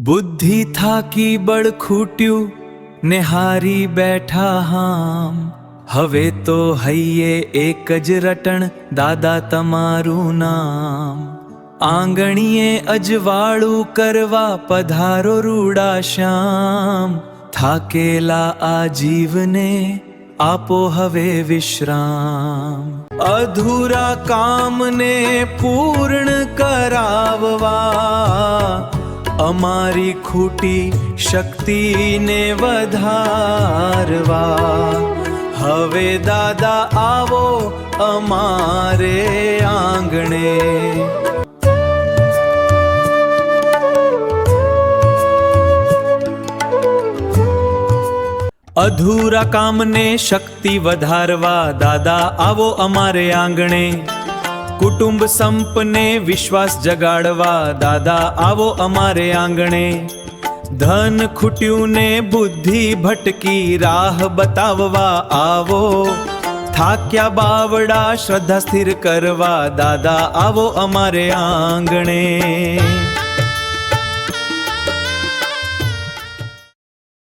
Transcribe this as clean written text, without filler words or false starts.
બુદ્ધિ થાકી બળ ખૂટ્યું ને હારી બેઠા હામ, હવે તો હૈયે એક જ રટણ દાદા તમારું નામ. આંગણીએ અજવાળું કરવા પધારો રૂડા શ્યામ, થાકેલા આ જીવને આપો હવે વિશ્રામ. અધૂરા કામને પૂર્ણ કરાવવા, અમારી ખૂટી શક્તિને વધારવા. હવે દાદા આવો અમારે આંગણે. અધૂરા કામને શક્તિ વધારવા, દાદા આવો અમારે આંગણે. કુટુંબ સંપને વિશ્વાસ જગાડવા, દાદા આવો અમારે આંગણે. ધન ખૂટ્યું ને બુદ્ધિ ભટકી રાહ બતાવવા આવો, થાક્યા બાવડા શ્રદ્ધા સ્થિર કરવા, દાદા આવો અમારે આંગણે.